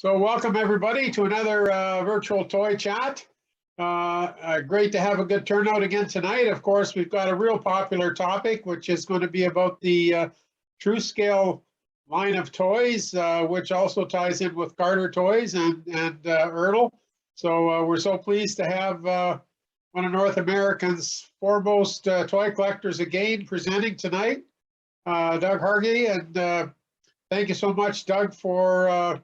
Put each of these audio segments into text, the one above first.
So welcome everybody to another virtual toy chat. Great to have a good turnout again tonight. Of course, we've got a real popular topic, which is going to be about the TRU-SCALE line of toys, which also ties in with Carter Toys and ERTL. So we're so pleased to have one of North America's foremost toy collectors again presenting tonight, Doug Harke. And thank you so much, Doug, for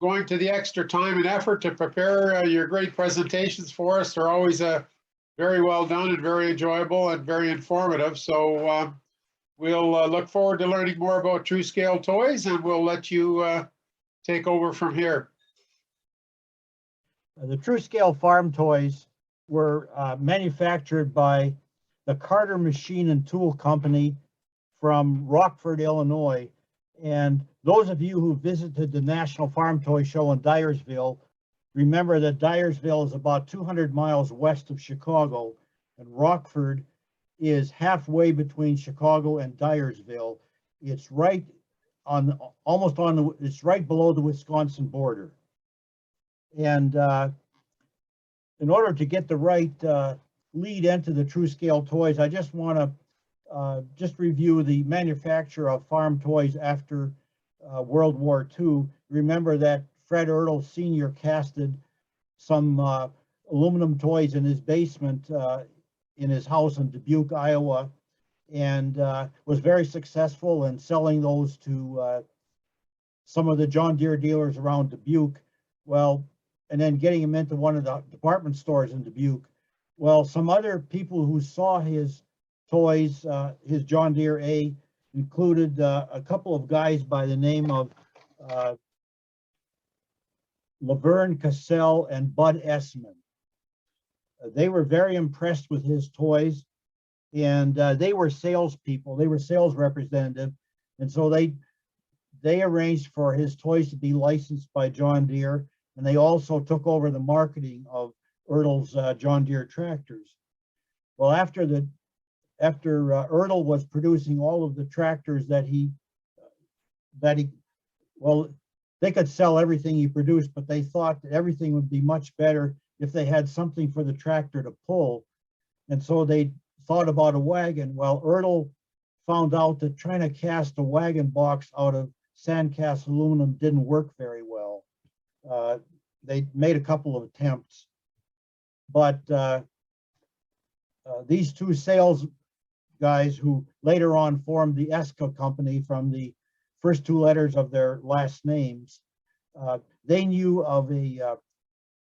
going to the extra time and effort to prepare your great presentations for us. They're always very well done and very enjoyable and very informative. So we'll look forward to learning more about TRU-SCALE toys, and we'll let you take over from here. The TRU-SCALE farm toys were manufactured by the Carter Machine and Tool Company from Rockford, Illinois. And those of you who visited the National Farm Toy Show in Dyersville, remember that Dyersville is about 200 miles west of Chicago, and Rockford is halfway between Chicago and Dyersville. It's right on, it's right below the Wisconsin border. And in order to get the right lead into the TRU-SCALE toys, I just want to just review the manufacture of farm toys after World War II. Remember that Fred ERTL Sr. casted some aluminum toys in his basement in his house in Dubuque, Iowa, and was very successful in selling those to some of the John Deere dealers around Dubuque. Well, and then getting them into one of the department stores in Dubuque. Well, some other people who saw his toys, his John Deere A, included a couple of guys by the name of Laverne Cassell and Bud Essman. They were very impressed with his toys, and they were salespeople. They were sales representative, and so they arranged for his toys to be licensed by John Deere, and they also took over the marketing of ERTL's John Deere tractors. Well, after ERTL was producing all of the tractors well, they could sell everything he produced, but they thought that everything would be much better if they had something for the tractor to pull. And so they thought about a wagon. Well, ERTL found out that trying to cast a wagon box out of sand cast aluminum didn't work very well. They made a couple of attempts, but these two sales guys, who later on formed the ESKA company from the first two letters of their last names, they knew of a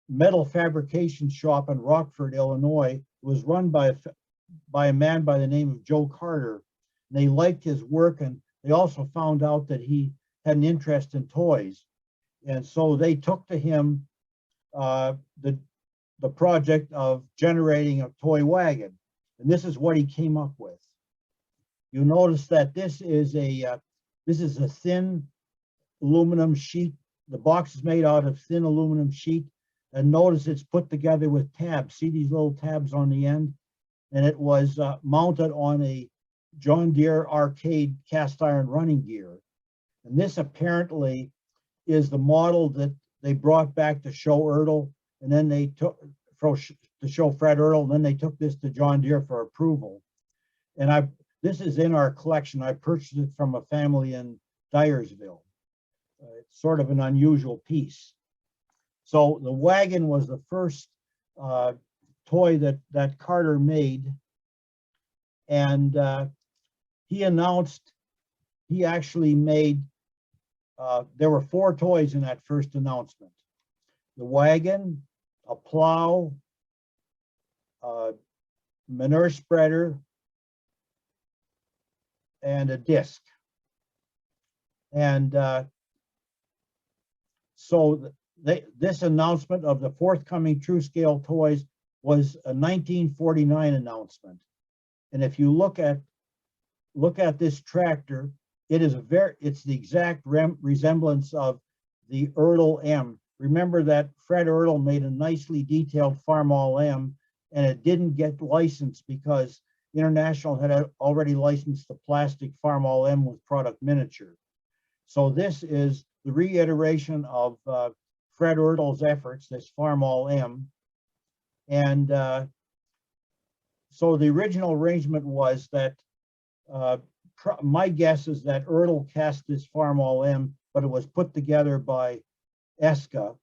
metal fabrication shop in Rockford, Illinois. It was run by a man by the name of Joe Carter. And they liked his work, and they also found out that he had an interest in toys. And so they took to him the project of generating a toy wagon. And this is what he came up with. You'll notice that this is a thin aluminum sheet. The box is made out of thin aluminum sheet, and notice it's put together with tabs. See these little tabs on the end? And it was mounted on a John Deere arcade cast iron running gear. And this apparently is the model that they brought back to show ERTL, and then they took to show Fred ERTL, and then they took this to John Deere for approval. And this is in our collection. I purchased it from a family in Dyersville. It's sort of an unusual piece. So the wagon was the first toy that Carter made, and he announced he actually made. There were 4 toys in that first announcement: the wagon, a plow, manure spreader, and a disc. And so this announcement of the forthcoming TRU-SCALE toys was a 1949 announcement. And if you look at this tractor, it's the exact resemblance of the ERTL M. Remember that Fred ERTL made a nicely detailed Farmall M, and it didn't get licensed because International had already licensed the plastic Farmall M with product miniature. So this is the reiteration of Fred Ertl's efforts, this Farm All M. And so the original arrangement was that, my guess is that Ertl cast this Farm All M, but it was put together by ESKA.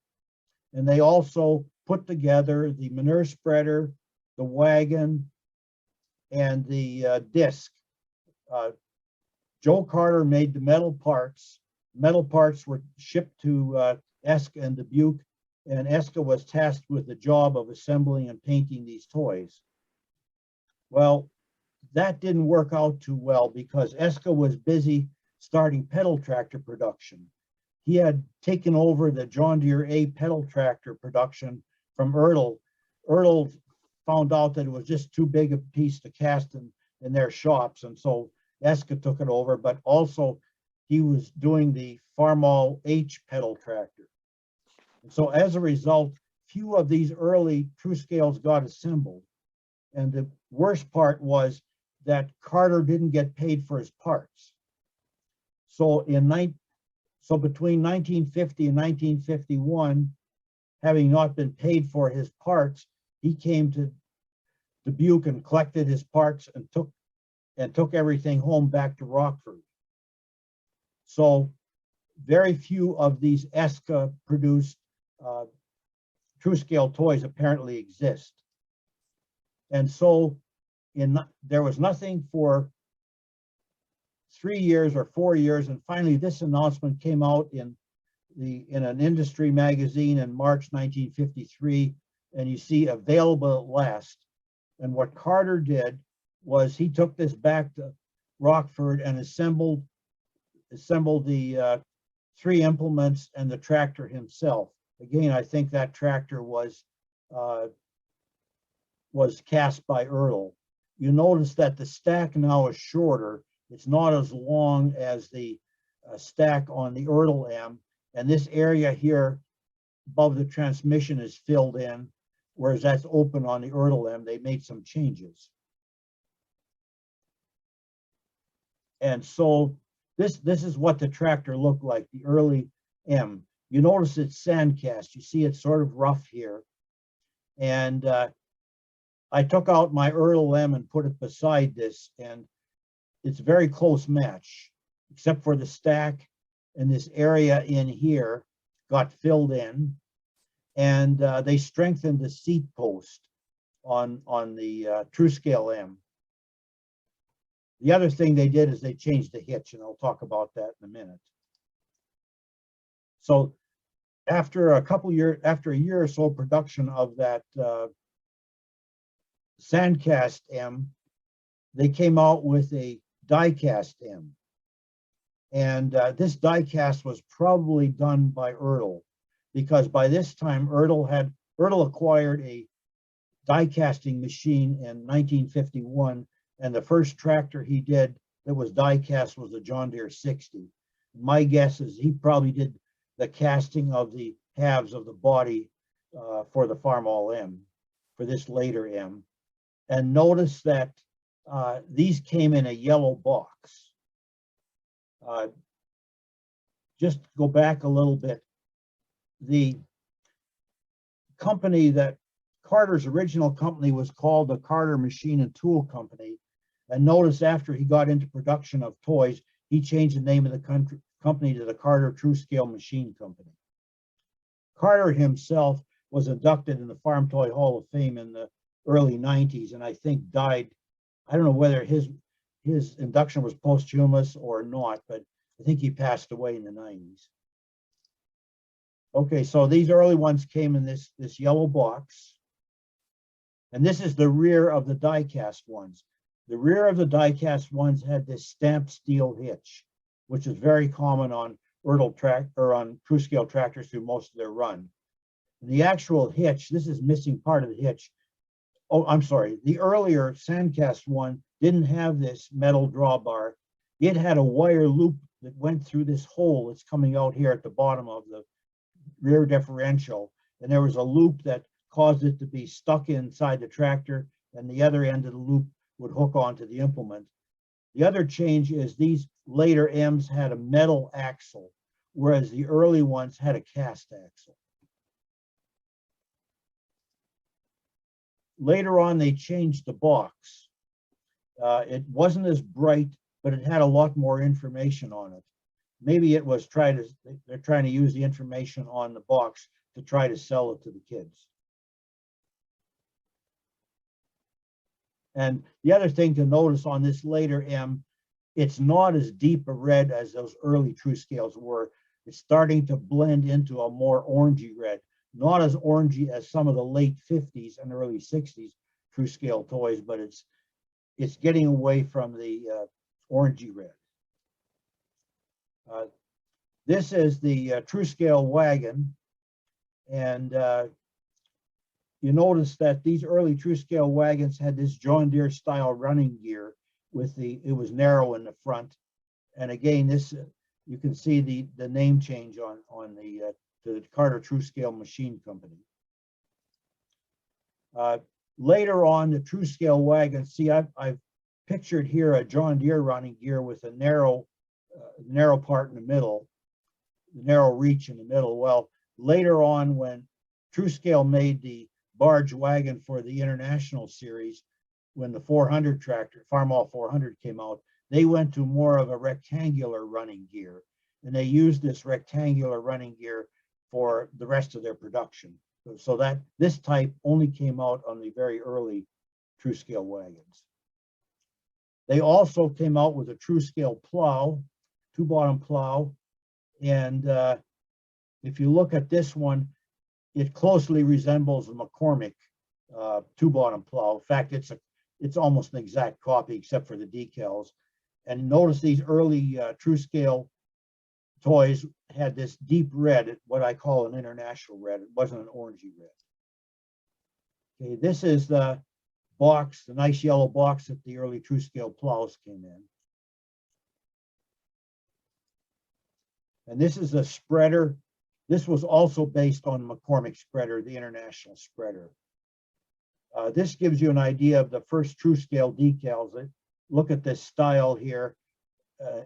And they also put together the manure spreader, the wagon, and the disc. Joe Carter made the metal parts. Metal parts were shipped to ESKA in Dubuque, and ESKA was tasked with the job of assembling and painting these toys. Well, that didn't work out too well because ESKA was busy starting pedal tractor production. He had taken over the John Deere A pedal tractor production from Ertl. Ertl found out that it was just too big a piece to cast in their shops, and so ESKA took it over, but also he was doing the Farm All H pedal tractor. And so as a result, few of these early Truescales got assembled. And the worst part was that Carter didn't get paid for his parts. So between 1950 and 1951, having not been paid for his parts, he came to Dubuque and collected his parts and took everything home back to Rockford. So very few of these ESKA produced Truescale toys apparently exist. And so there was nothing for 3 years or 4 years, and finally this announcement came out in an industry magazine in March 1953, and you see available at last. And what Carter did was he took this back to Rockford and assembled the 3 implements and the tractor himself. Again, I think that tractor was cast by Ertl. You notice that the stack now is shorter. It's not as long as the stack on the Ertl M. And this area here above the transmission is filled in, whereas that's open on the Ertl M. They made some changes. And so this is what the tractor looked like, the early M. You notice it's sandcast. You see it's sort of rough here. And I took out my Ertl M and put it beside this, and it's a very close match, except for the stack and this area in here got filled in, and they strengthened the seat post on the Truescale M. The other thing they did is they changed the hitch, and I'll talk about that in a minute. So after a year or so of production of that sandcast M, they came out with a die-cast M. And this die-cast was probably done by Ertl, because by this time Ertl acquired a die-casting machine in 1951, and the first tractor he did that was die-cast was the John Deere 60. My guess is he probably did the casting of the halves of the body for the Farm All M, for this later M. And notice that these came in a yellow box. Just go back a little bit. The company that Carter's original company was called the Carter Machine and Tool Company. And notice after he got into production of toys, he changed the name of the company to the Carter Truescale Machine Company. Carter himself was inducted in the Farm Toy Hall of Fame in the early 90s, and I think died. I don't know whether his induction was posthumous or not, but I think he passed away in the 90s. Okay, so these early ones came in this yellow box. And this is the rear of the die-cast ones. The rear of the die-cast ones had this stamped steel hitch, which is very common on on Truescale tractors through most of their run. And the actual hitch, this is missing part of the hitch. Oh, I'm sorry. The earlier sandcast one didn't have this metal drawbar. It had a wire loop that went through this hole that's coming out here at the bottom of the rear differential. And there was a loop that caused it to be stuck inside the tractor, and the other end of the loop would hook onto the implement. The other change is these later M's had a metal axle, whereas the early ones had a cast axle. Later on, they changed the box. It wasn't as bright, but it had a lot more information on it. Maybe it was they're trying to use the information on the box to try to sell it to the kids. And the other thing to notice on this later M, it's not as deep a red as those early TRU-SCALEs were. It's starting to blend into a more orangey red, not as orangey as some of the late 50s and early 60s TRU-SCALE toys, but it's getting away from the orangey red. This is the TRU-SCALE wagon, and you notice that these early TRU-SCALE wagons had this John Deere style running gear with it was narrow in the front. And again, this you can see the name change on the Carter TRU-SCALE Machine Company. Later on, the TRU-SCALE wagon, see, I've pictured here a John Deere running gear with a narrow part in the middle, the narrow reach in the middle. Well, later on, when TRU-SCALE made the Barge Wagon for the International Series, when the 400 tractor, Farmall 400 came out, they went to more of a rectangular running gear, and they used this rectangular running gear for the rest of their production. So that this type only came out on the very early TRU-SCALE wagons. They also came out with a TRU-SCALE plow, two-bottom plow, and if you look at this one, it closely resembles a McCormick two-bottom plow. In fact, it's almost an exact copy except for the decals. And notice these early TRU-SCALE toys had this deep red, what I call an international red. It wasn't an orangey red. Okay, this is the box, the nice yellow box that the early TRU-SCALE plows came in. And this is a spreader. This was also based on McCormick spreader, the international spreader. This gives you an idea of the first TRU-SCALE decals. Look at this style here,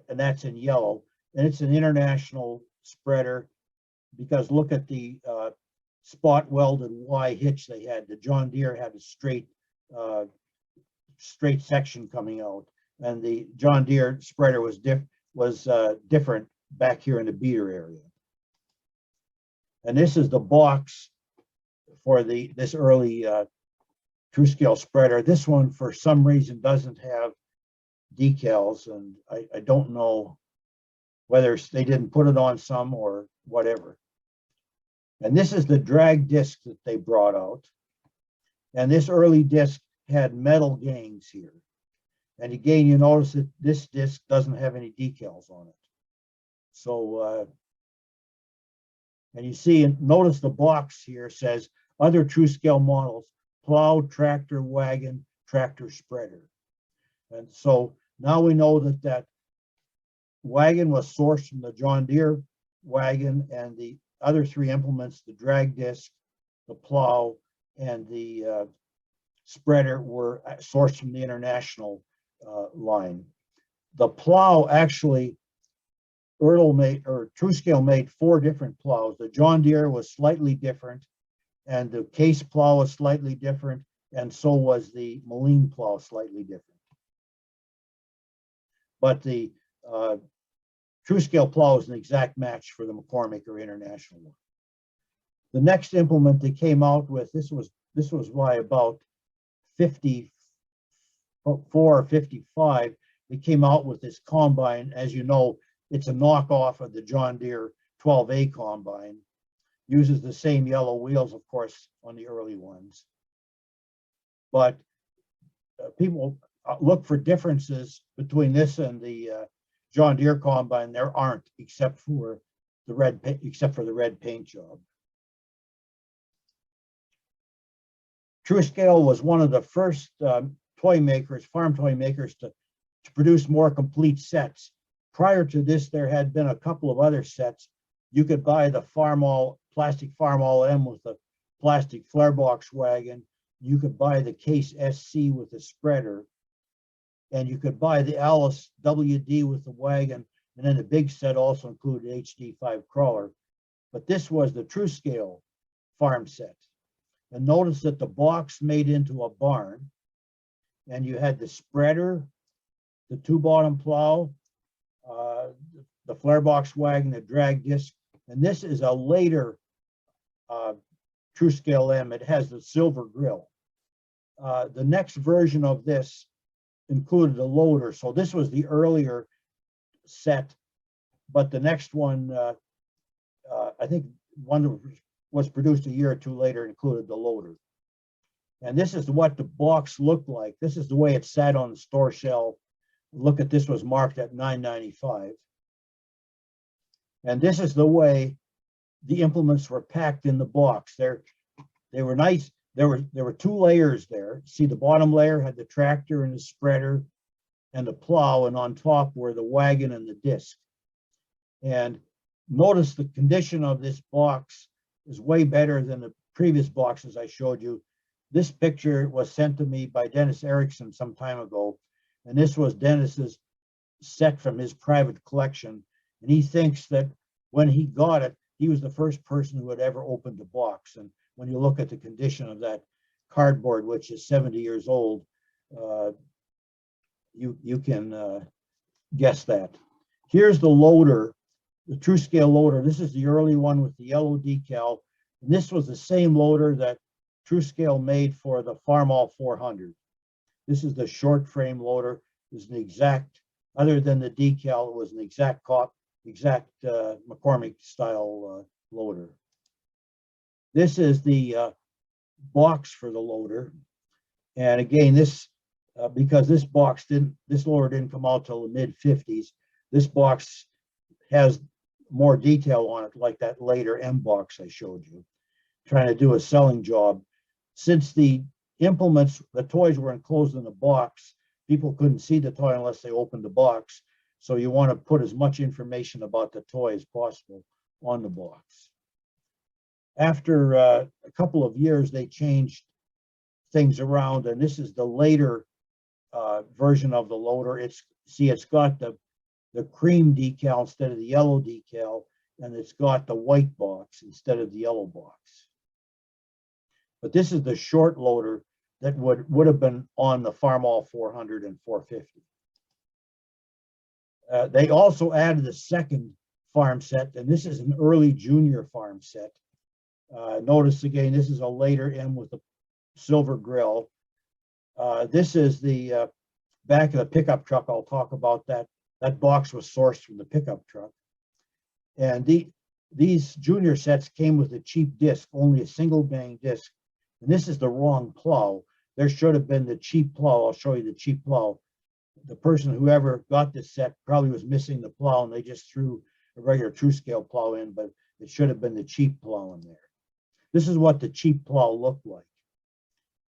and that's in yellow. And it's an international spreader because look at the spot welded Y hitch they had. The John Deere had a straight section coming out, and the John Deere spreader was different back here in the beater area. And this is the box for this early TRU-SCALE spreader. This one, for some reason, doesn't have decals, and I don't know whether they didn't put it on some or whatever. And this is the drag disc that they brought out. And this early disc had metal gangs here. And again, you notice that this disc doesn't have any decals on it. So, and you see, notice the box here says other TRU-SCALE models, plow, tractor, wagon, tractor, spreader. And so now we know that wagon was sourced from the John Deere wagon, and the other three implements, the drag disc, the plow, and the spreader, were sourced from the international line. The plow actually, TRU-SCALE made 4 different plows. The John Deere was slightly different, and the case plow was slightly different, and so was the Moline plow slightly different. But the TRU-SCALE plow is an exact match for the McCormick or international one. The next implement they came out with, this was by about 54 or 55, they came out with this combine. As you know, it's a knockoff of the John Deere 12A combine. Uses the same yellow wheels, of course, on the early ones. But people look for differences between this and the John Deere combine. There aren't, except for the red paint job. TRU-SCALE was one of the first toy makers, farm toy makers, to produce more complete sets. Prior to this, there had been a couple of other sets. You could buy the plastic Farmall M with the plastic flare box wagon. You could buy the Case SC with the spreader. And you could buy the Alice WD with the wagon And then the big set also included HD5 crawler. But this was the TRU-SCALE farm set. And notice that the box made into a barn, and you had the spreader, the two-bottom plow, the flare box wagon, the drag disc, and this is a later TRU-SCALE M. It has the silver grill. The next version of this included a loader, so this was the earlier set, but the next one, I think one that was produced a year or two later, included the loader. And this is what the box looked like. This is the way it sat on the store shelf. Look at this, was marked at $9.95. And this is the way the implements were packed in the box. They were nice. There were two layers there. See, the bottom layer had the tractor and the spreader and the plow, and on top were the wagon and the disc. And notice the condition of this box is way better than the previous boxes I showed you. This picture was sent to me by Dennis Erickson some time ago, and this was Dennis's set from his private collection. And he thinks that when he got it, he was the first person who had ever opened a box. And when you look at the condition of that cardboard, which is 70 years old, you can guess that. Here's the loader, the TRU-SCALE loader. This is the early one with the yellow decal. And this was the same loader that TRU-SCALE made for the Farmall 400. This is the short frame loader. It's an exact, other than the decal, it was an exact McCormick style loader. This is the box for the loader. And again, this, because this loader didn't come out till the mid-50s, this box has more detail on it, like that later M box I showed you, trying to do a selling job. Since the implements, the toys were enclosed in the box, people couldn't see the toy unless they opened the box. So you want to put as much information about the toy as possible on the box. After a couple of years, they changed things around, and this is the later version of the loader. It's got the cream decal instead of the yellow decal, and it's got the white box instead of the yellow box. But this is the short loader that would have been on the Farmall 400 and 450. They also added the second farm set, and this is an early junior farm set. Notice again, this is a later M with a silver grill. This is the back of the pickup truck. I'll talk about that. That box was sourced from the pickup truck. And these junior sets came with a cheap disc, only a single bang disc. And this is the wrong plow. There should have been the cheap plow. I'll show you the cheap plow. The person who ever got this set probably was missing the plow, and they just threw a regular TRU-SCALE plow in, but it should have been the cheap plow in there. This is what the cheap plow looked like.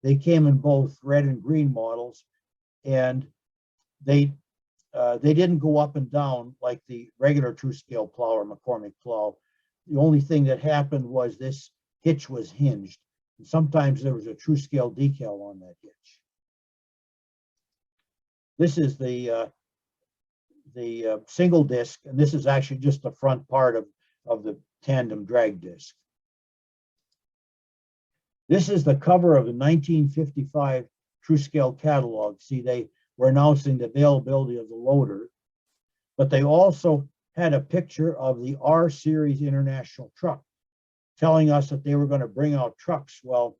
They came in both red and green models, and they didn't go up and down like the regular TRU-SCALE plow or McCormick plow. The only thing that happened was this hitch was hinged. And sometimes there was a TRU-SCALE decal on that hitch. This is the single disc, and this is actually just the front part of the tandem drag disc. This is the cover of the 1955 TRU-SCALE catalog. See, they were announcing the availability of the loader, but they also had a picture of the R Series International truck, telling us that they were going to bring out trucks. Well,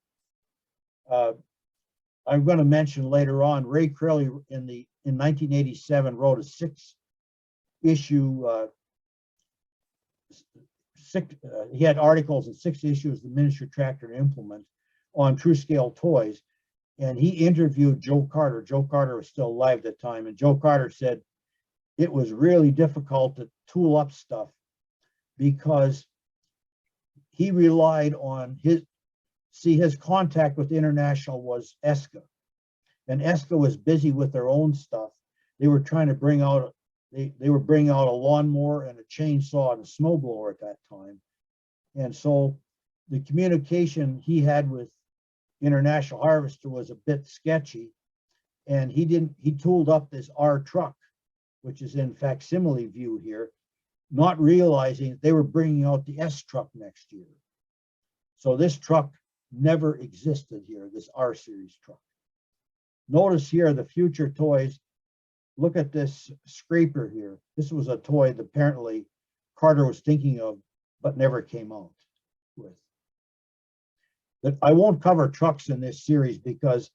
I'm going to mention later on, Ray Crowley in 1987 wrote a six-issue, he had articles in 6 issues, the Miniature Tractor and Implement, on TRU-SCALE toys. And he interviewed Joe Carter. Joe Carter was still alive at the time. And Joe Carter said it was really difficult to tool up stuff because he relied on his contact with International was ESKA. And ESKA was busy with their own stuff. They were trying to bring out, they were bringing out a lawnmower and a chainsaw and a snowblower at that time. And so the communication he had with International Harvester was a bit sketchy. And he tooled up this R truck, which is in facsimile view here, not realizing they were bringing out the S truck next year. So this truck never existed here, this R series truck. Notice here the future toys. Look at this scraper here. This was a toy that apparently Carter was thinking of, but never came out with. But I won't cover trucks in this series because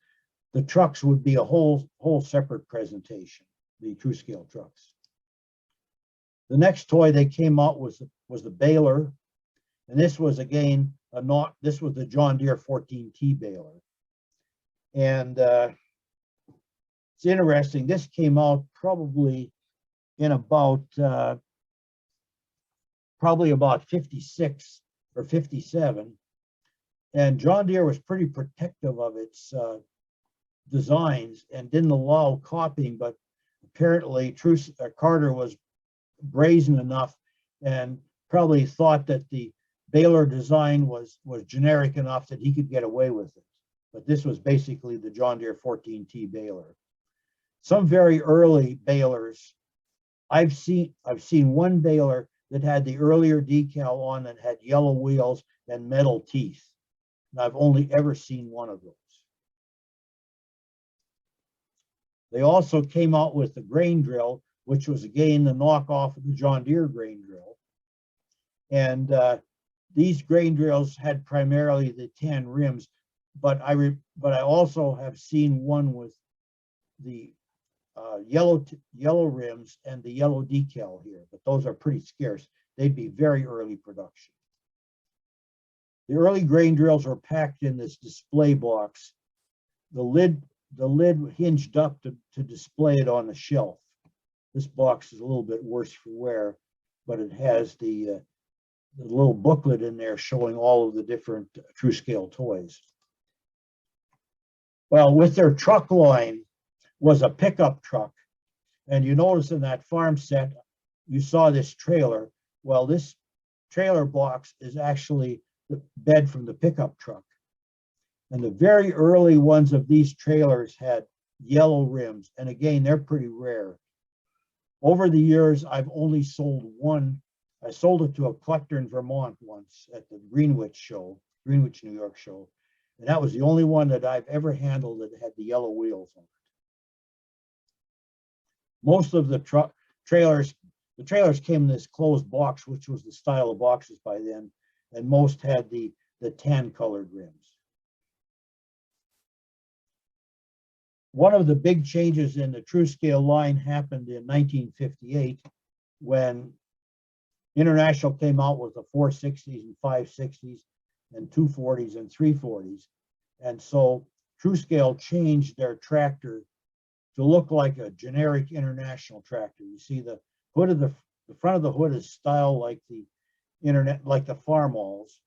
the trucks would be a whole separate presentation, the TRU-SCALE trucks. The next toy they came out was the Baler, and this was again this was the John Deere 14T Baler. And it's interesting, this came out probably in about 56 or 57. And John Deere was pretty protective of its designs and didn't allow copying, but apparently Carter was brazen enough and probably thought that the Baler design was generic enough that he could get away with it. But this was basically the John Deere 14T Baler. Some very early balers, I've seen one baler that had the earlier decal on that had yellow wheels and metal teeth. And I've only ever seen one of those. They also came out with the grain drill, which was again the knockoff of the John Deere grain drill. And these grain drills had primarily the tan rims, but I also have seen one with the yellow rims and the yellow decal here, but those are pretty scarce. They'd be very early production. The early grain drills were packed in this display box. The lid hinged up to display it on the shelf. This box is a little bit worse for wear, but it has the little booklet in there showing all of the different TRU-SCALE toys. Well, with their truck line was a pickup truck. And you notice in that farm set, you saw this trailer. Well, this trailer box is actually the bed from the pickup truck. And the very early ones of these trailers had yellow rims. And again, they're pretty rare. Over the years, I've only sold one. I sold it to a collector in Vermont once at the Greenwich, New York show. And that was the only one that I've ever handled that had the yellow wheels on it. Most of the trailers came in this closed box, which was the style of boxes by then, and most had the tan colored rims. One of the big changes in the TRU-SCALE line happened in 1958 when International came out with the 460s and 560s and 240s and 340s. And so TRU-SCALE changed their tractor to look like a generic International tractor. You see the hood of the front of the hood is styled like the Farmalls.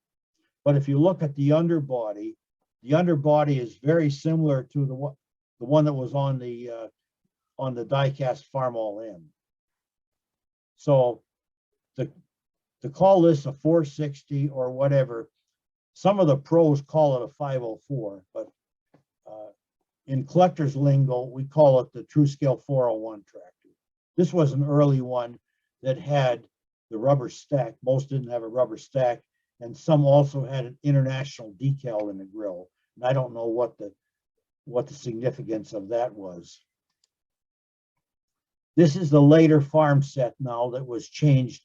But if you look at the underbody is very similar to the one that was on the die-cast Farmall M. So to call this a 460 or whatever, some of the pros call it a 504, but in collector's lingo, we call it the TRU-SCALE 401 tractor. This was an early one that had the rubber stack. Most didn't have a rubber stack, and some also had an International decal in the grill. And I don't know what the significance of that was. This is the later farm set now that was changed.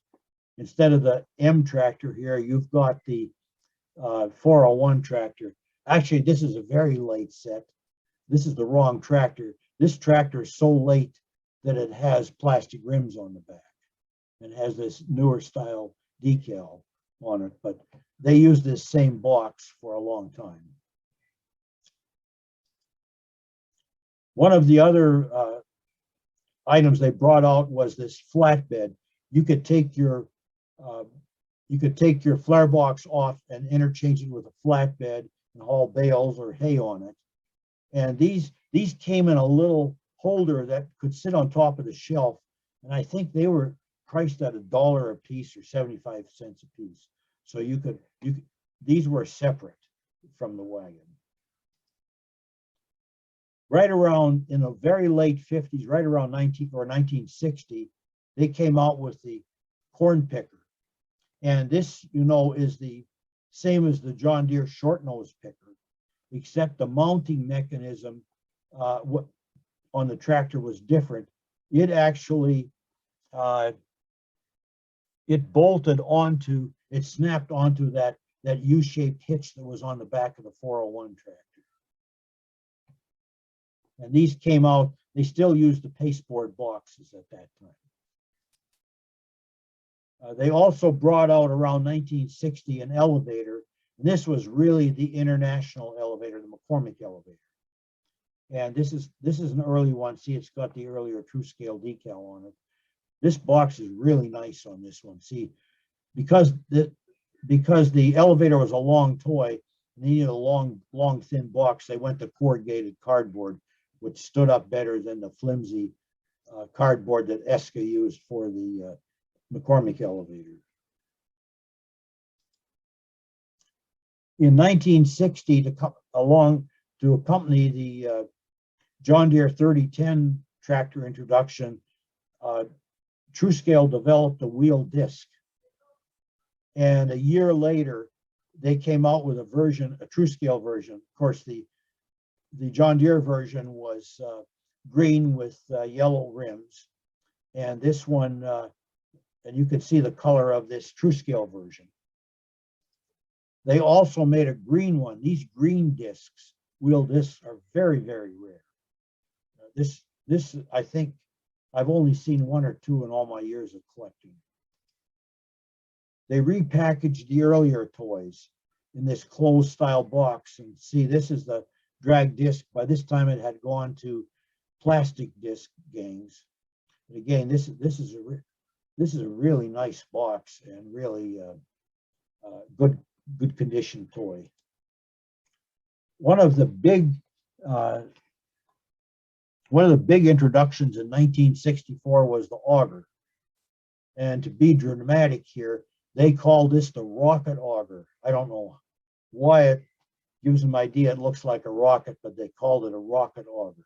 Instead of the M tractor here, you've got the 401 tractor. Actually, this is a very late set. This is the wrong tractor. This tractor is so late that it has plastic rims on the back and has this newer style decal on it, but they used this same box for a long time. One of the other items they brought out was this flatbed. You could take your flare box off and interchange it with a flatbed and haul bales or hay on it. And these came in a little holder that could sit on top of the shelf. And I think they were priced at $1 a piece or 75 cents a piece. So these were separate from the wagon. right around in the very late 50s, right around 1960, they came out with the corn picker. And this, you know, is the same as the John Deere short nose picker, except the mounting mechanism on the tractor was different. It actually, it bolted onto, it snapped onto that U-shaped hitch that was on the back of the 401 tractor. And these came out, they still used the pasteboard boxes at that time. They also brought out around 1960 an elevator, and this was really the international elevator, the McCormick elevator. And this is an early one. See, it's got the earlier Truescale decal on it. This box is really nice on this one. See, because the elevator was a long toy, and they needed a long, thin box, they went to corrugated cardboard, which stood up better than the flimsy cardboard that ESKA used for the McCormick elevator. In 1960, to accompany the John Deere 3010 tractor introduction, TRU-SCALE developed a wheel disc. And a year later, they came out with a version, a TRU-SCALE version. Of course, the John Deere version was green with yellow rims. And this one, and you can see the color of this TRU-SCALE version. They also made a green one. These green discs, wheel discs, are very, very rare. This, I think, I've only seen one or two in all my years of collecting. They repackaged the earlier toys in this closed style box. And see, this is the drag disc. By this time, it had gone to plastic disc gangs. And again, this is a really nice box and really good condition toy. One of the big introductions in 1964 was the Auger. And to be dramatic here, they called this the rocket auger. I don't know why it gives them idea it looks like a rocket, but they called it a rocket auger.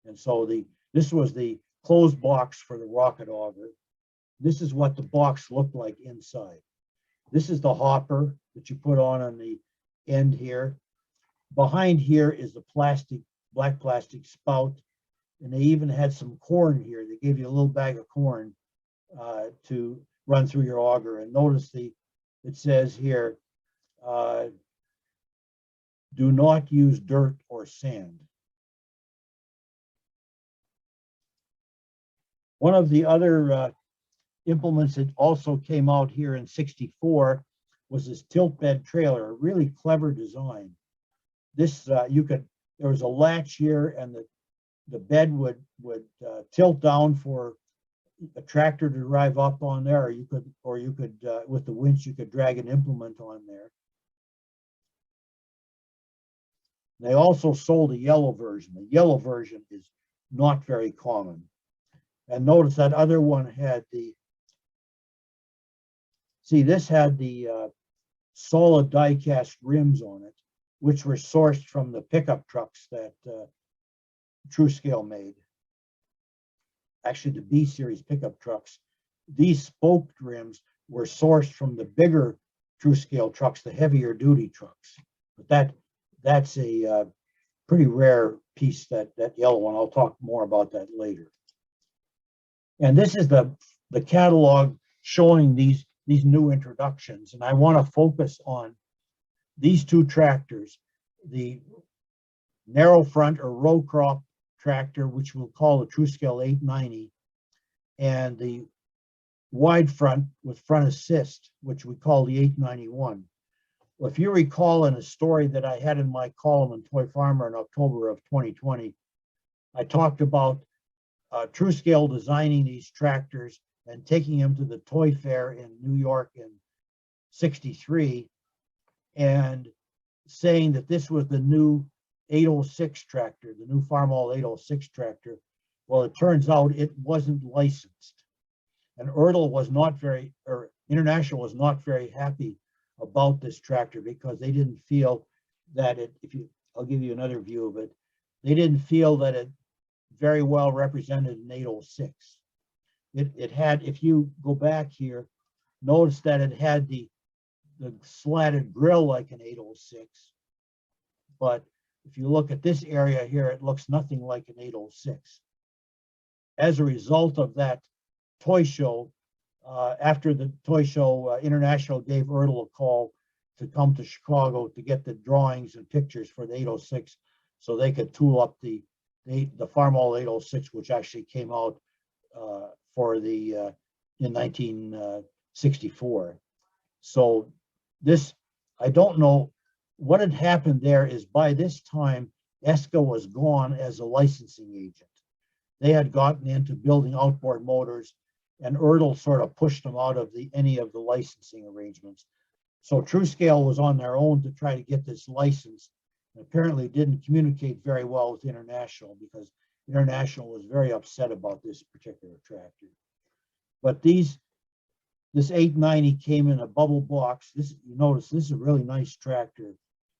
And so this was the closed box for the rocket auger. This is what the box looked like inside. This is the hopper that you put on the end here. Behind here is the black plastic spout. And they even had some corn here. They gave you a little bag of corn to run through your auger. And notice it says here, do not use dirt or sand. One of the other implements that also came out here in '64 was this tilt bed trailer, a really clever design. This there was a latch here, and the bed would tilt down for a tractor to drive up on there, or you could with the winch you could drag an implement on there. They also sold a yellow version. The yellow version is not very common. And notice that other one had this had the solid die-cast rims on it, which were sourced from the pickup trucks that TRU-SCALE made. Actually, the B-series pickup trucks. These spoked rims were sourced from the bigger TRU-SCALE trucks, the heavier duty trucks. But that's a pretty rare piece, that yellow one. I'll talk more about that later. And this is the catalog showing these new introductions. And I want to focus on these two tractors, the narrow front or row crop tractor, which we'll call the TRU-SCALE 890, and the wide front with front assist, which we call the 891. Well, if you recall in a story that I had in my column in Toy Farmer in October of 2020, I talked about TRU-SCALE designing these tractors and taking them to the toy fair in New York in '63 and saying that this was the new 806 tractor, the new Farmall 806 tractor. Well, it turns out it wasn't licensed. And ERTL was not very, or International was not very happy about this tractor because they didn't feel that I'll give you another view of it. they didn't feel that it very well represented an 806. It had, if you go back here, notice that it had the slatted grill like an 806. But if you look at this area here, it looks nothing like an 806. As a result of that toy show, after the toy show, International gave ERTL a call to come to Chicago to get the drawings and pictures for the 806 so they could tool up the Farmall 806, which actually came out for the in 1964. So this, I don't know what had happened there. Is by this time ESKA was gone as a licensing agent. They had gotten into building outboard motors, and ERTL sort of pushed them out of any of the licensing arrangements. So TRU-SCALE was on their own to try to get this license, and apparently didn't communicate very well with International, because International was very upset about this particular tractor. But this 890 came in a bubble box. This, you notice, this is a really nice tractor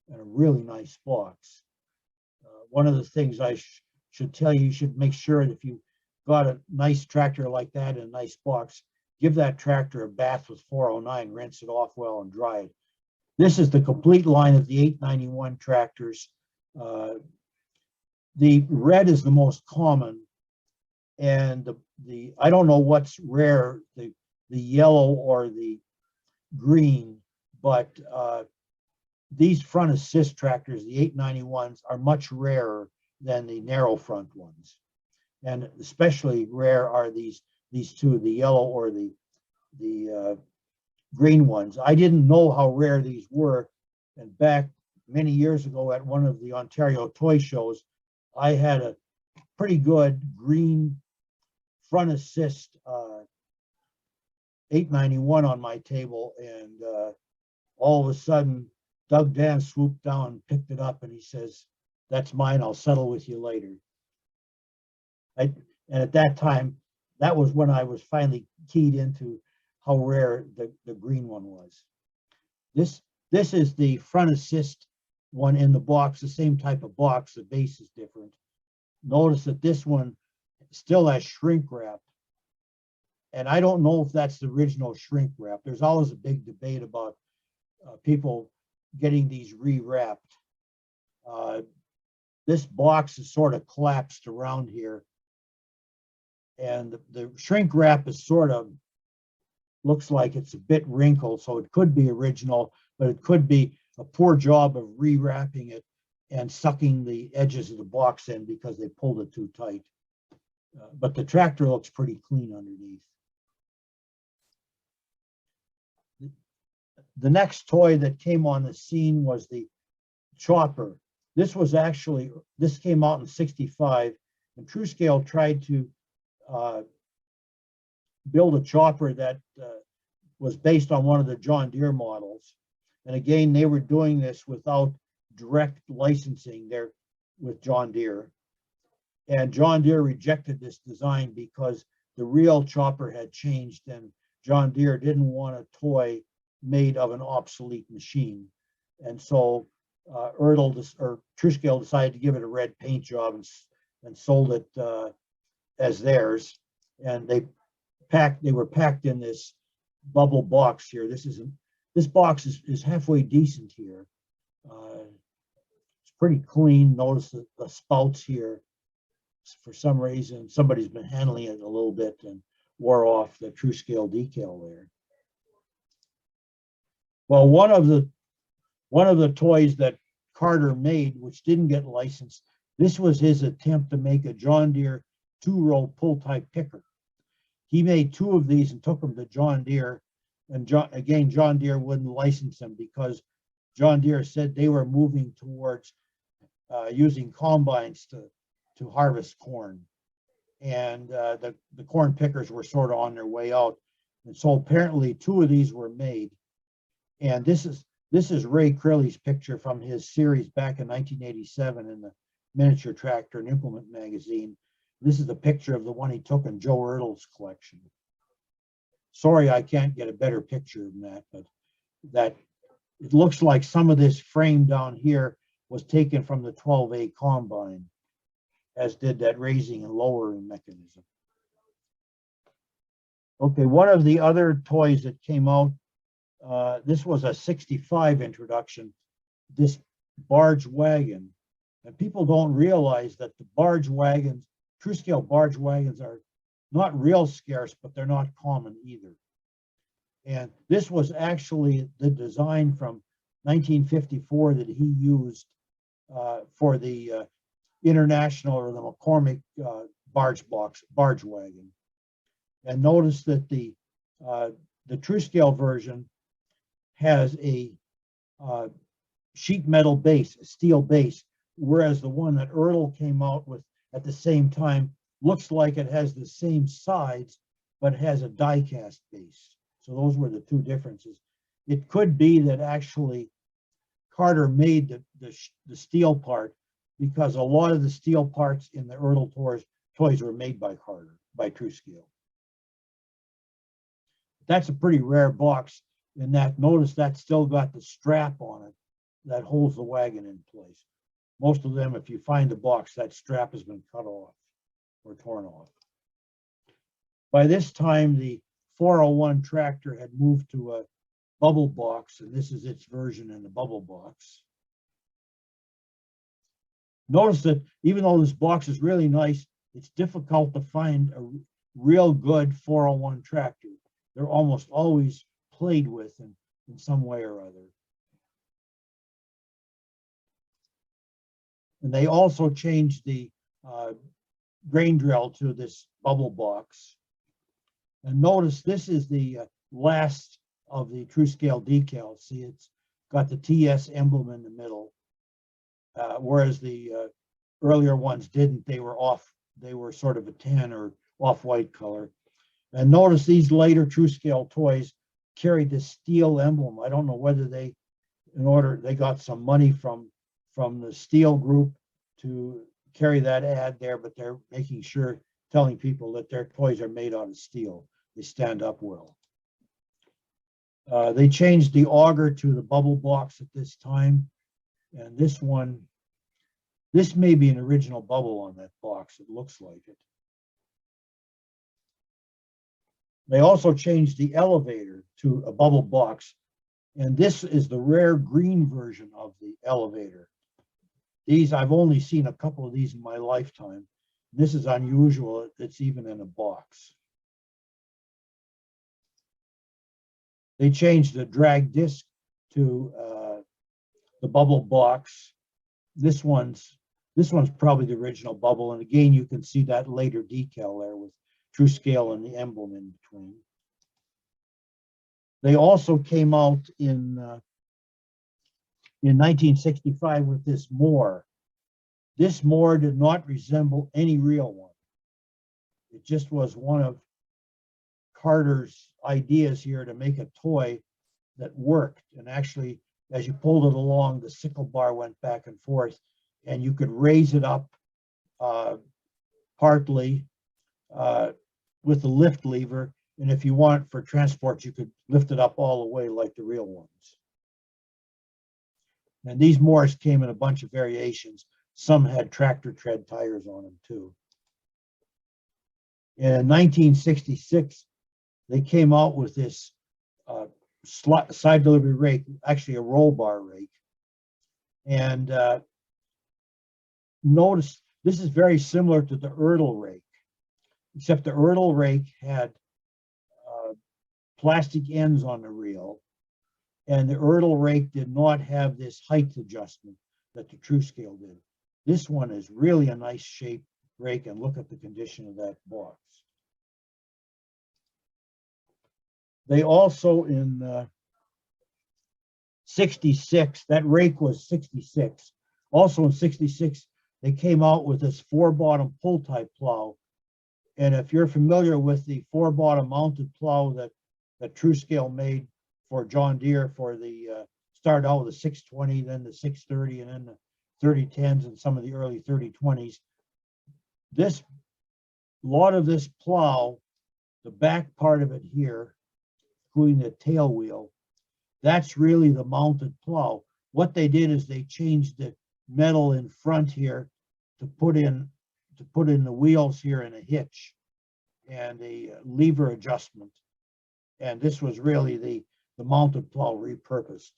and a really nice box. One of the things I should tell you, you should make sure that if you got a nice tractor like that in a nice box, give that tractor a bath with 409, rinse it off well and dry it. This is the complete line of the 891 tractors. The red is the most common, and the I don't know what's rare, the yellow or the green, but these front assist tractors, the 891s, are much rarer than the narrow front ones, and especially rare are these two, the yellow or the green ones. I didn't know how rare these were, and back many years ago at one of the Ontario toy shows, I had a pretty good green front assist 891 on my table, and all of a sudden Doug Dan swooped down and picked it up, and he says, "That's mine, I'll settle with you later." And at that time, that was when I was finally keyed into how rare the green one was. This is the front assist one in the box, the same type of box, the base is different. Notice that this one still has shrink wrap, and I don't know if that's the original shrink wrap. There's always a big debate about people getting these re-wrapped. This box is sort of collapsed around here, and the shrink wrap is sort of, looks like it's a bit wrinkled, so it could be original, but it could be a poor job of re-wrapping it and sucking the edges of the box in because they pulled it too tight. But the tractor looks pretty clean underneath. The next toy that came on the scene was the chopper. This came out in '65, and TRU-SCALE tried to build a chopper that was based on one of the John Deere models. And again, they were doing this without direct licensing there with John Deere. And John Deere rejected this design because the real chopper had changed, and John Deere didn't want a toy made of an obsolete machine. And so TRU-SCALE decided to give it a red paint job and sold it as theirs. And they were packed in this bubble box here. This box is halfway decent here. It's pretty clean. Notice the spouts here. For some reason, somebody's been handling it a little bit and wore off the TRU-SCALE decal there. Well, one of the toys that Carter made, which didn't get licensed, this was his attempt to make a John Deere 2-row pull-type picker. He made 2 of these and took them to John Deere, and John Deere wouldn't license them because John Deere said they were moving towards using combines to harvest corn, and the corn pickers were sort of on their way out. And so apparently 2 of these were made. And this is Ray Crilly's picture from his series back in 1987 in the Miniature Tractor and Implement magazine. This is the picture of the one he took in Joe ERTL's collection. Sorry, I can't get a better picture than that, but that it looks like some of this frame down here was taken from the 12A combine. as did that raising and lowering mechanism. Okay, one of the other toys that came out, this was a 65 introduction, this Barge Wagon. And people don't realize that the Barge Wagons, Truescale Barge Wagons, are not real scarce, but they're not common either. And this was actually the design from 1954 that he used for the International or the McCormick Barge Wagon. And notice that the Truescale version has a sheet metal base, a steel base, whereas the one that ERTL came out with at the same time looks like it has the same sides, but has a die-cast base. So those were the two differences. It could be that actually Carter made the steel part, because a lot of the steel parts in the ERTL toys were made by Carter, by Truescale. That's a pretty rare box in that, notice that still got the strap on it that holds the wagon in place. Most of them, if you find the box, that strap has been cut off or torn off. By this time, the 401 tractor had moved to a bubble box, and this is its version in the bubble box. Notice that even though this box is really nice, it's difficult to find a real good 401 tractor. They're almost always played with in some way or other. And they also changed the grain drill to this bubble box. And notice this is the last of the Truescale decals. See, it's got the TS emblem in the middle, whereas the earlier ones didn't. They were off. They were sort of a tan or off-white color. And notice these later Truescale toys carried this steel emblem. I don't know whether they got some money from the steel group to carry that ad there, but they're making sure, telling people that their toys are made out of steel. They stand up well. They changed the auger to the bubble box at this time. And this one, this may be an original bubble on that box. It looks like it. They also changed the elevator to a bubble box. And this is the rare green version of the elevator. These, I've only seen a couple of these in my lifetime. This is unusual. It's even in a box. They changed the drag disc to the bubble box. This one's probably the original bubble. And again, you can see that later decal there with Truescale and the emblem in between. They also came out in 1965 with this Moore. This Moore did not resemble any real one. It just was one of Carter's ideas here to make a toy that worked. And actually, as you pulled it along, the sickle bar went back and forth, and you could raise it up partly with the lift lever. And if you want for transport, you could lift it up all the way like the real ones. And these Moores came in a bunch of variations. Some had tractor tread tires on them too. In 1966, they came out with this side delivery rake, actually a roll bar rake. And notice this is very similar to the ERTL rake, except the ERTL rake had plastic ends on the reel, and the ERTL rake did not have this height adjustment that the Truescale did. This one is really a nice shape rake, and look at the condition of that box. They also in 66, that rake was 66. Also in 66, they came out with this 4-bottom pull type plow. And if you're familiar with the 4-bottom mounted plow that Truescale made for John Deere for the, started out with the 620, then the 630, and then the 3010s and some of the early 3020s. This, a lot of this plow, the back part of it here, including the tail wheel, that's really the mounted plow. What they did is they changed the metal in front here to put in, to put in the wheels here and a hitch and a lever adjustment. And this was really the mounted plow repurposed.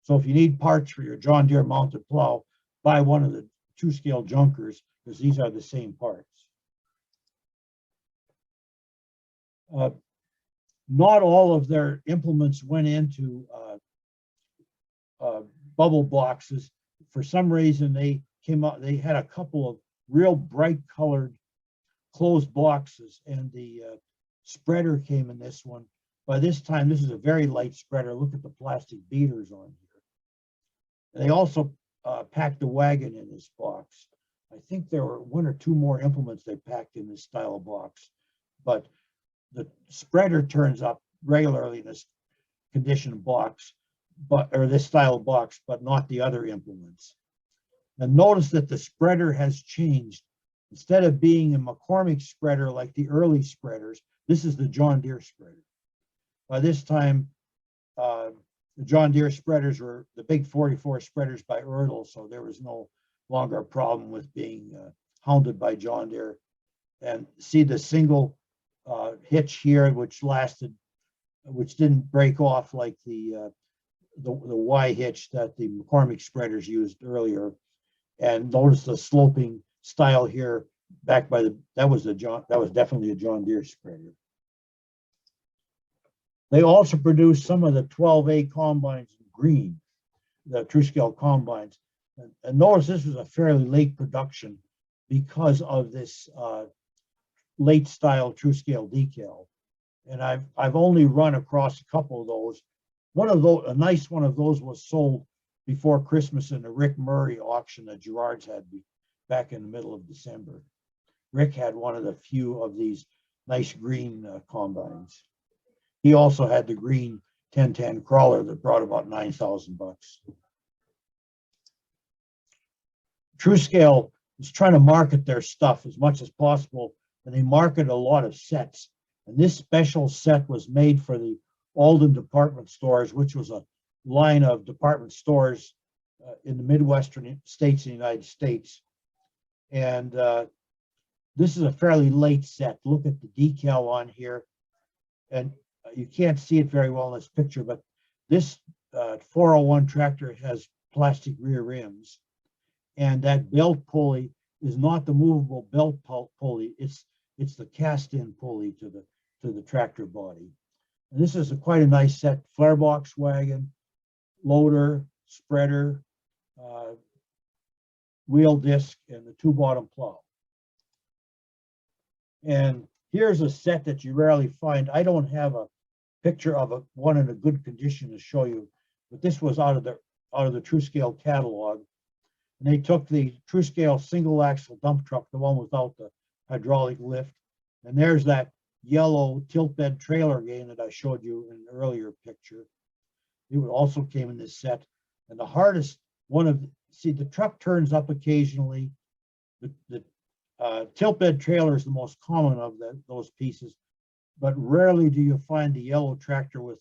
So if you need parts for your John Deere mounted plow, buy one of the TRU-SCALE junkers, because these are the same parts. Not all of their implements went into bubble boxes. For some reason, they came out, they had a couple of real bright colored closed boxes, and the spreader came in this one. By this time, this is a very light spreader. Look at the plastic beaters on here. And they also packed the wagon in this box. I think there were one or two more implements they packed in this style of box, but the spreader turns up regularly in this condition box, or this style box, but not the other implements. And notice that the spreader has changed. Instead of being a McCormick spreader like the early spreaders, this is the John Deere spreader. By this time, the John Deere spreaders were the big 44 spreaders by ERTL, so there was no longer a problem with being hounded by John Deere. And see the single hitch here, which didn't break off like the Y hitch that the McCormick spreaders used earlier. And notice the sloping style here back by that was definitely a John Deere spreader. They also produced some of the 12A combines in green, the TRU-SCALE combines. And notice this was a fairly late production because of this late style TRU-SCALE decal. And I've only run across a couple of those. One of those, a nice one of those, was sold before Christmas in the Rick Murray auction that Gerard's had back in the middle of December. Rick had one of the few of these nice green combines. He also had the green 1010 crawler that brought about $9,000. TRU-SCALE is trying to market their stuff as much as possible, and they market a lot of sets. And this special set was made for the Alden department stores, which was a line of department stores in the Midwestern states in the United States. And this is a fairly late set. Look at the decal on here. And you can't see it very well in this picture, but this 401 tractor has plastic rear rims. And that belt pulley is not the movable belt pulley. It's the cast-in pulley to the tractor body. And this is quite a nice set: flare box wagon, loader, spreader, wheel disc, and the two bottom plow. And here's a set that you rarely find. I don't have a picture of one in a good condition to show you, but this was out of the TRU-SCALE catalog. And they took the TRU-SCALE single axle dump truck, the one without the hydraulic lift, and there's that yellow tilt bed trailer again that I showed you in an earlier picture. It also came in this set. And the hardest one see, the truck turns up occasionally. The tilt bed trailer is the most common of those pieces, but rarely do you find the yellow tractor with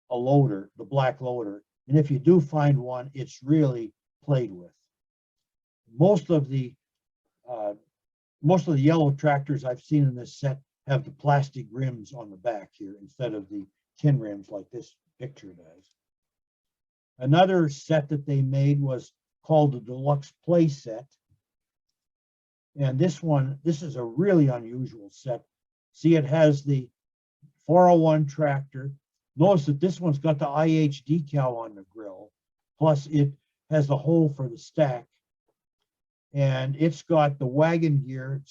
a loader, the black loader. And if you do find one, it's really played with. Most of the yellow tractors I've seen in this set have the plastic rims on the back here instead of the tin rims like this picture does. Another set that they made was called the Deluxe Playset. And this is a really unusual set. See, it has the 401 tractor. Notice that this one's got the IH decal on the grill. Plus it has the hole for the stack. And it's got the wagon gear.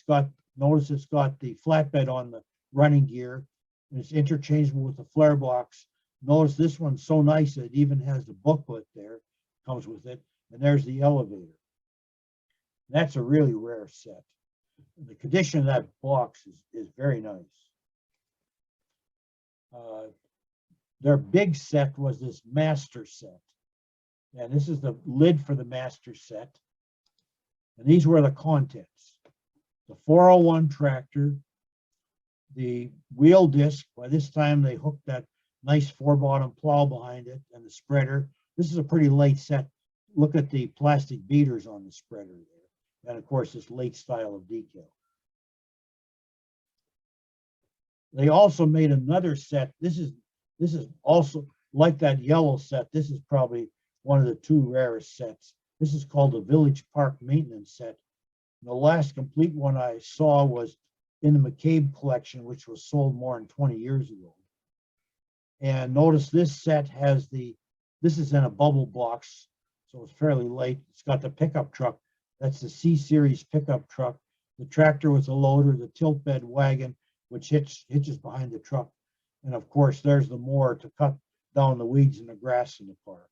Notice it's got the flatbed on the running gear. And it's interchangeable with the flare box. Notice this one's so nice that it even has the booklet there, comes with it. And there's the elevator. That's a really rare set. The condition of that box is very nice. Their big set was this master set. And this is the lid for the master set. And these were the contents: the 401 tractor, the wheel disc. By this time, they hooked that nice 4-bottom plow behind it, and the spreader. This is a pretty late set. Look at the plastic beaters on the spreader there. and of course this late style of decal. They also made another set. This is also like that yellow set. This is probably one of the two rarest sets. This is called the Village Park Maintenance Set. The last complete one I saw was in the McCabe collection, which was sold more than 20 years ago. And notice this set has this is in a bubble box, so it's fairly light. It's got the pickup truck. That's the C-Series pickup truck. The tractor with the loader, the tilt bed wagon, which hitches behind the truck. And of course, there's the mower to cut down the weeds and the grass in the park.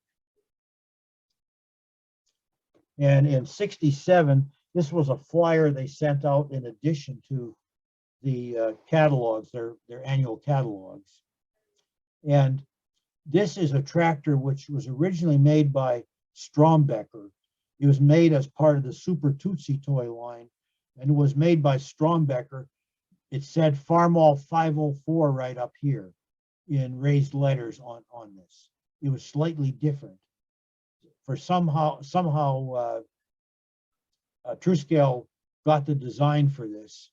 And in '67, this was a flyer they sent out in addition to the catalogs, their annual catalogs. And this is a tractor which was originally made by Strombecker. It was made as part of the Super Tootsie toy line, and it was made by Strombecker. It said Farmall 504 right up here in raised letters on this. It was slightly different. For somehow TRU-SCALE got the design for this.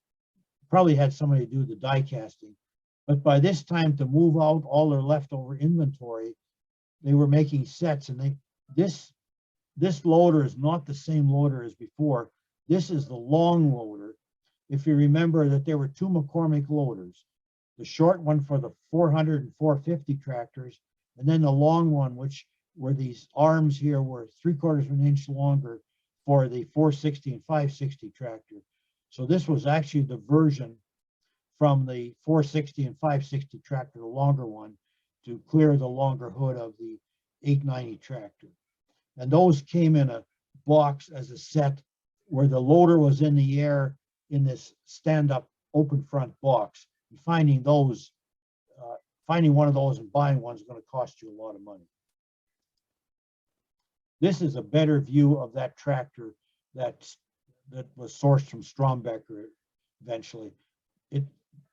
Probably had somebody do the die casting. But by this time, to move out all their leftover inventory, they were making sets, and this loader is not the same loader as before. This is the long loader. If you remember that there were two McCormick loaders, the short one for the 400 and 450 tractors, and then the long one, which were these arms here were 3/4 of an inch longer for the 460 and 560 tractor. So this was actually the version from the 460 and 560 tractor, the longer one, to clear the longer hood of the 890 tractor. And those came in a box as a set where the loader was in the air in this stand-up open front box. And finding one of those and buying one is going to cost you a lot of money. This is a better view of that tractor that was sourced from Strombecker eventually.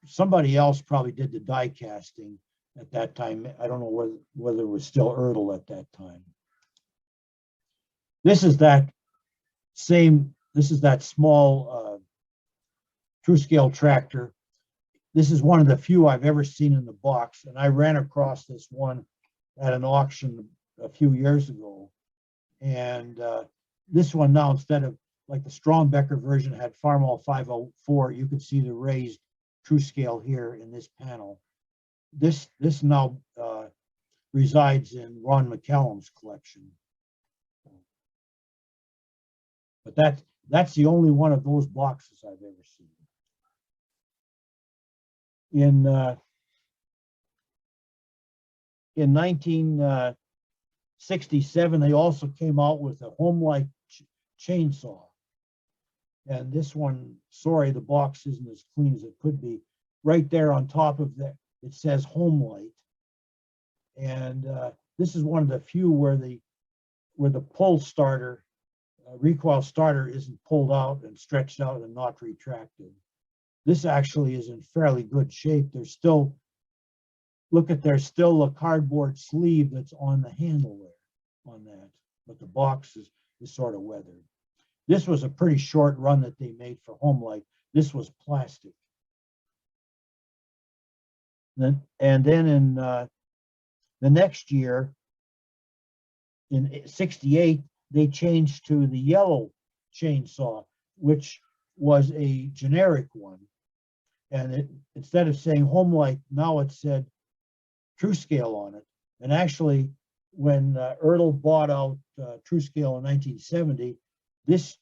Somebody else probably did the die casting at that time. I don't know whether it was still ERTL at that time. This is that small TRU-SCALE tractor. This is one of the few I've ever seen in the box, and I ran across this one at an auction a few years ago. And this one now, instead of like the Strombecker version had Farmall 504, you can see the raised TRU-SCALE here in this panel. This now resides in Ron McCallum's collection. But that's the only one of those boxes I've ever seen. In 1967, they also came out with a Homelite chainsaw. And this one, sorry, the box isn't as clean as it could be. Right there on top of that, it says Homelite. And this is one of the few where the pull starter, recoil starter isn't pulled out and stretched out and not retracted. This actually is in fairly good shape. There's still, there's still a cardboard sleeve that's on the handle there on that, but the box is sort of weathered. This was a pretty short run that they made for Homelite. This was plastic. And then in the next year, in '68, they changed to the yellow chainsaw, which was a generic one. And instead of saying Homelite, now it said TRU-SCALE on it. And actually, when ERTL bought out TRU-SCALE in 1970, this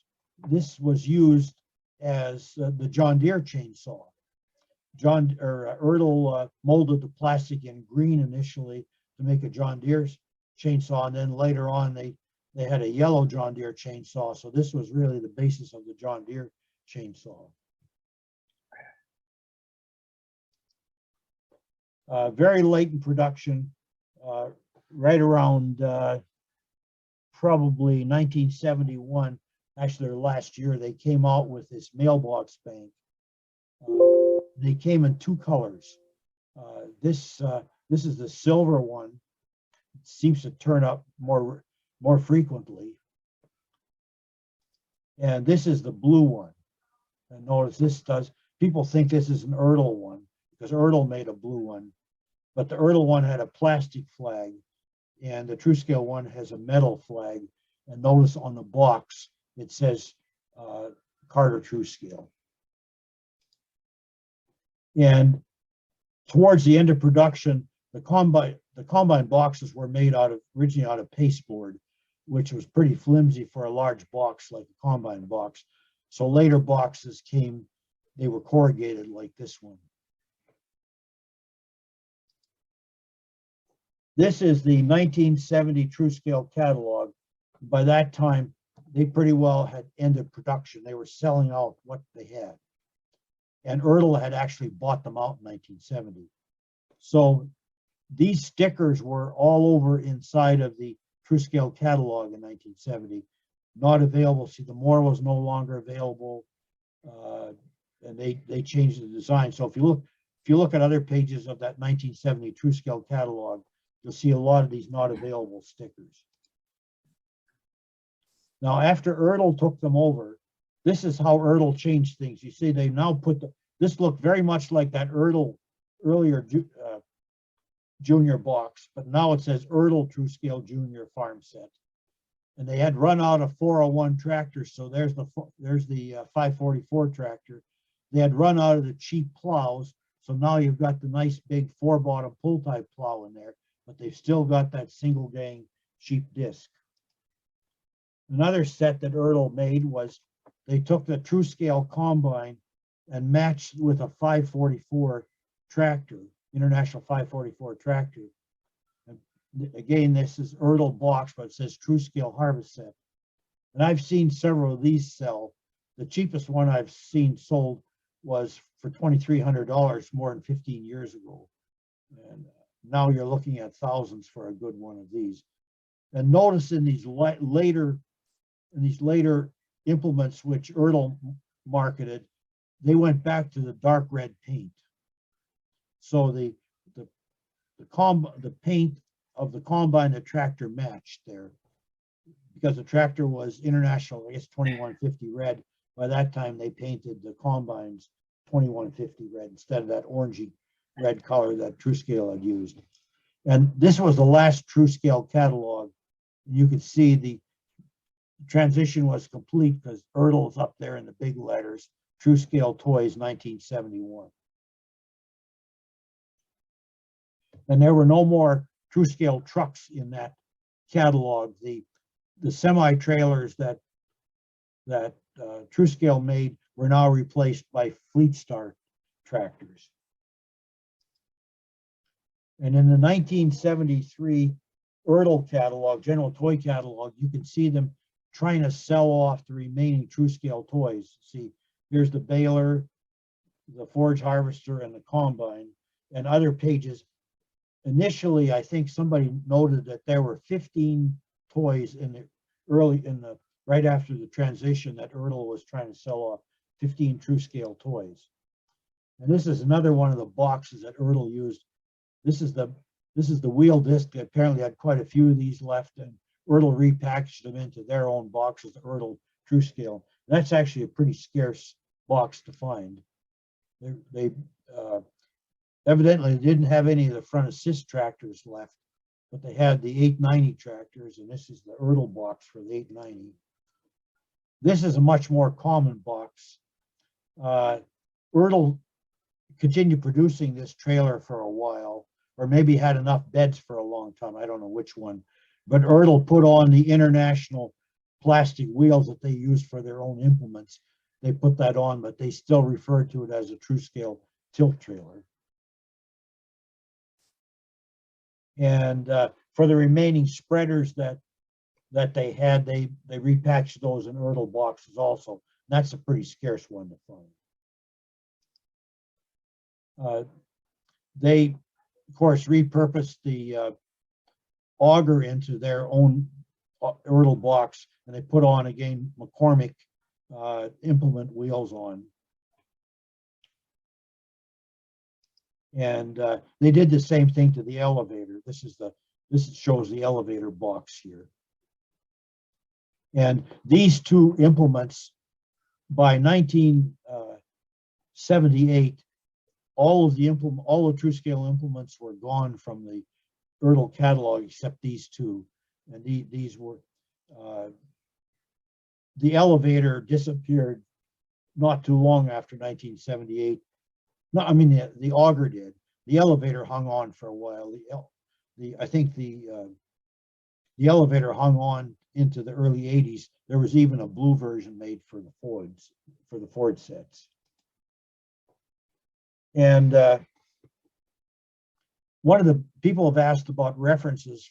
was used as the John Deere chainsaw. ERTL molded the plastic in green initially to make a John Deere chainsaw, and then later on they had a yellow John Deere chainsaw. So this was really the basis of the John Deere chainsaw. Very late in production, right around probably 1971. Actually, last year they came out with this Mailbox Bank. They came in two colors. This is the silver one. It seems to turn up more frequently. And this is the blue one. And notice this does, people think this is an ERTL one because ERTL made a blue one, but the ERTL one had a plastic flag and the TRU-SCALE one has a metal flag. And notice on the box, it says Carter TRU-SCALE. And towards the end of production, the combine boxes were made originally out of pasteboard, which was pretty flimsy for a large box like a combine box. So later boxes came, they were corrugated like this one. This is the 1970 TRU-SCALE catalog. By that time, they pretty well had ended production. They were selling out what they had. And ERTL had actually bought them out in 1970. So these stickers were all over inside of the TRU-SCALE catalog in 1970, not available. See, the more was no longer available, and they changed the design. So if you look at other pages of that 1970 TRU-SCALE catalog, you'll see a lot of these not available stickers. Now, after ERTL took them over, this is how ERTL changed things. You see, they now put this looked very much like that ERTL earlier junior box, but now it says ERTL TRU-SCALE Junior Farm Set. And they had run out of 401 tractors, so there's the 544 tractor. They had run out of the cheap plows, so now you've got the nice big 4-bottom pull type plow in there, but they've still got that single gang cheap disc. Another set that ERTL made was they took the TRU-SCALE combine and matched with a 544 tractor, International 544 tractor. And again, this is ERTL box, but it says TRU-SCALE harvest set. And I've seen several of these sell. The cheapest one I've seen sold was for $2,300 more than 15 years ago. And now you're looking at thousands for a good one of these. And notice in these later implements which ERTL marketed, they went back to the dark red paint. So the paint of the combine, the tractor matched there, because the tractor was International, I guess 2150 red. By that time, they painted the combines 2150 red instead of that orangey red color that TRU-SCALE had used. And this was the last TRU-SCALE catalog. You could see the transition was complete because ERTL's up there in the big letters, TRU-SCALE Toys 1971. And there were no more TRU-SCALE trucks in that catalog. The semi-trailers that TRU-SCALE made were now replaced by Fleetstar tractors. And in the 1973 ERTL catalog, General Toy Catalog, you can see them trying to sell off the remaining TRU-SCALE toys. See, here's the baler, the forage harvester, and the combine, and other pages. Initially, I think somebody noted that there were 15 toys right after the transition that ERTL was trying to sell off, 15 TRU-SCALE toys. And this is another one of the boxes that ERTL used. This is the wheel disc. They apparently had quite a few of these left, and ERTL repackaged them into their own boxes, the ERTL TRU-SCALE. That's actually a pretty scarce box to find. They evidently didn't have any of the front assist tractors left, but they had the 890 tractors, and this is the ERTL box for the 890. This is a much more common box. ERTL continued producing this trailer for a while, or maybe had enough beds for a long time. I don't know which one, but ERTL put on the International plastic wheels that they used for their own implements. They put that on, but they still refer to it as a TRU-SCALE tilt trailer. And for the remaining spreaders that they had, they repackaged those in ERTL boxes also. That's a pretty scarce one to find. They, of course, repurposed the Auger into their own ERTL box, and they put on, again, McCormick implement wheels on. And they did the same thing to the elevator. This shows the elevator box here. And these two implements, by 1978, all the TRU-SCALE implements were gone from the ERTL catalog except these two. And these were, the elevator disappeared not too long after 1978. No, I mean, the Auger did. The elevator hung on for a while. I think the elevator hung on into the early 80s. There was even a blue version made for the Ford sets. And one of the people have asked about references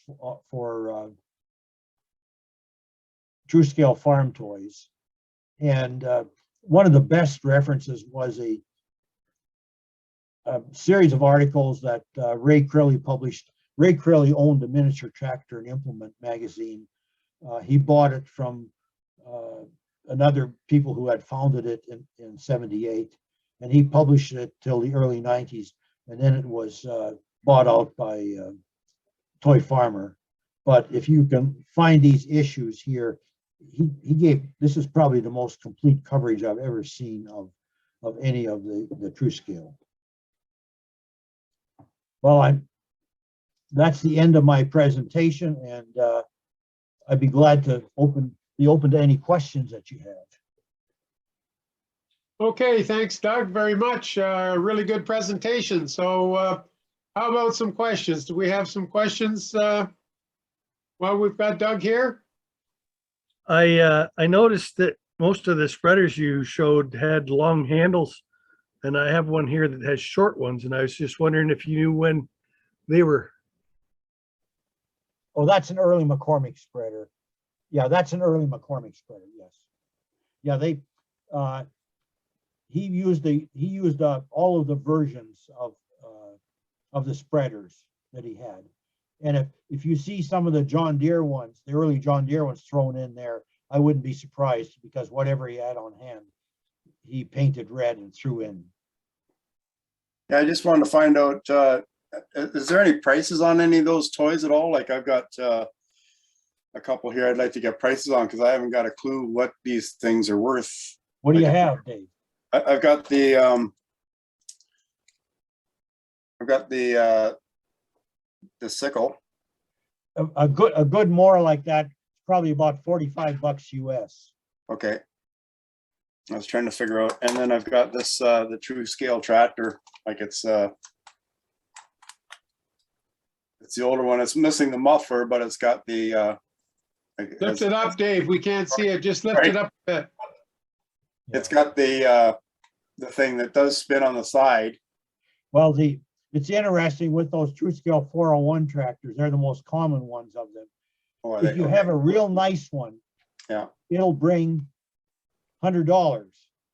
for TRU-SCALE farm toys. And one of the best references was a series of articles that Ray Crilley published. Ray Crilley owned a miniature tractor and implement magazine. He bought it from another people who had founded it in 78, and he published it till the early 90s, and then it was bought out by Toy Farmer. But if you can find these issues here, he gave, this is probably the most complete coverage I've ever seen of any of the TRU-SCALE. Well, that's the end of my presentation, and I'd be glad to be open to any questions that you have. Okay, thanks, Doug, very much. Really good presentation. So how about some questions? Do we have some questions while we've got Doug here? I noticed that most of the spreaders you showed had long handles, and I have one here that has short ones, and I was just wondering if you knew when they were. Oh, that's an early McCormick spreader. Yeah, that's an early McCormick spreader. Yes. Yeah, he used all of the versions of the spreaders that he had. And if you see some of the John Deere ones, the early John Deere ones thrown in there, I wouldn't be surprised, because whatever he had on hand, he painted red and threw in. Yeah, I just wanted to find out, is there any prices on any of those toys at all? Like, I've got a couple here I'd like to get prices on, because I haven't got a clue what these things are worth. What do you have, Dave? I've got the sickle. A good more like that, probably about $45 US. Okay. I was trying to figure out, and then I've got this the TRU-SCALE tractor. Like, it's the older one. It's missing the muffler, but it's got the Lift it up, Dave. We can't see it. Just lift it up a bit. It's got the thing that does spin on the side. Well, it's interesting with those TRU-SCALE 401 tractors. They're the most common ones of them. Oh, if you have a real nice one, yeah, it'll bring $100.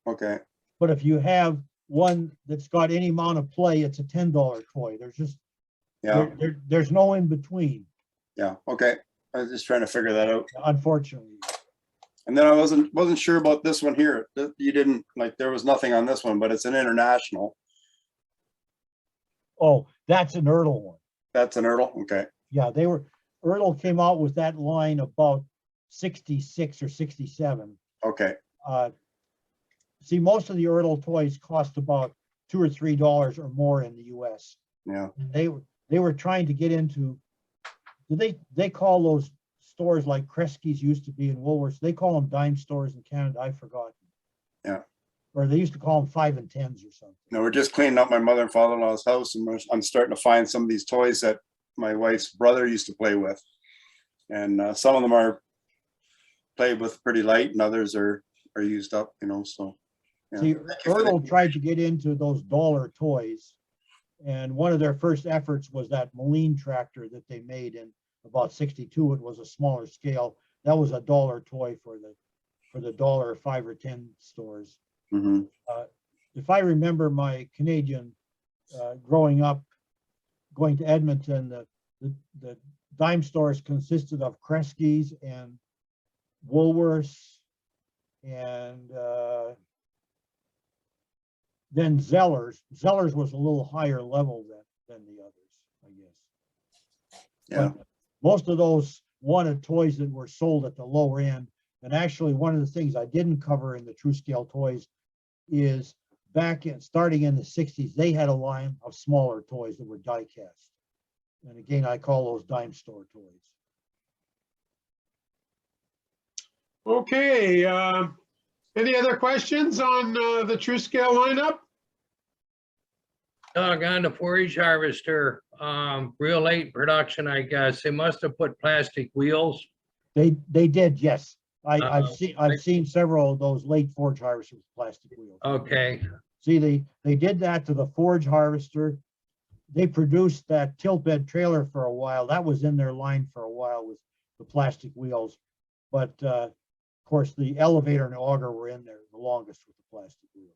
Okay. But if you have one that's got any amount of play, it's a $10 toy. There's just there's no in between. Yeah. Okay. I was just trying to figure that out. Unfortunately. And then I wasn't sure about this one here. You didn't, like, there was nothing on this one, but it's an international. Oh, that's an ERTL one. That's an ERTL. Okay. Yeah, ERTL came out with that line about 66 or 67. Okay. See, most of the ERTL toys cost about $2 or $3 or more in the US. Yeah. They were trying to get into, they call those stores like Kresge's used to be in Woolworths. They call them dime stores in Canada. I've forgotten. Yeah. Or they used to call them 5 and 10s or something. No, we're just cleaning up my mother and father-in-law's house, and I'm starting to find some of these toys that my wife's brother used to play with, and some of them are played with pretty light, and others are used up. So. Yeah. See, ERTL tried to get into those dollar toys, and one of their first efforts was that Moline tractor that they made in about 62. It was a smaller scale. That was a dollar toy for the dollar 5 or 10 stores. Mm-hmm. If I remember my Canadian growing up, going to Edmonton, the dime stores consisted of Kresge's and Woolworths, and then Zellers. Zellers was a little higher level than the others, I guess. Yeah. But most of those wanted toys that were sold at the lower end. And actually, one of the things I didn't cover in the TRU-SCALE toys is starting in the 60s, they had a line of smaller toys that were die cast. And again, I call those dime store toys. Okay, any other questions on the TRU-SCALE lineup? Doug, on the forage harvester, real late production, I guess. They must have put plastic wheels. They did, yes. I've Uh-oh. seen several of those late forage harvesters with plastic wheels. Okay, See, they did that to the forage harvester. They produced that tilt bed trailer for a while. That was in their line for a while with the plastic wheels. But of course, the elevator and the auger were in there the longest with the plastic wheels.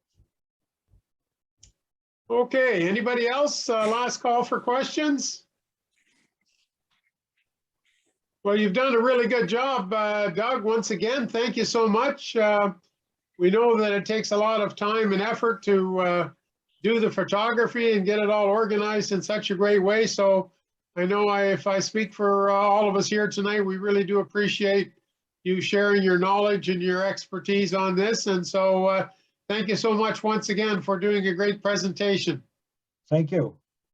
Okay, anybody else? Last call for questions? Well, you've done a really good job, Doug. Once again, thank you so much. We know that it takes a lot of time and effort to do the photography and get it all organized in such a great way. So I know if I speak for all of us here tonight, we really do appreciate you sharing your knowledge and your expertise on this. And so thank you so much once again for doing a great presentation. Thank you.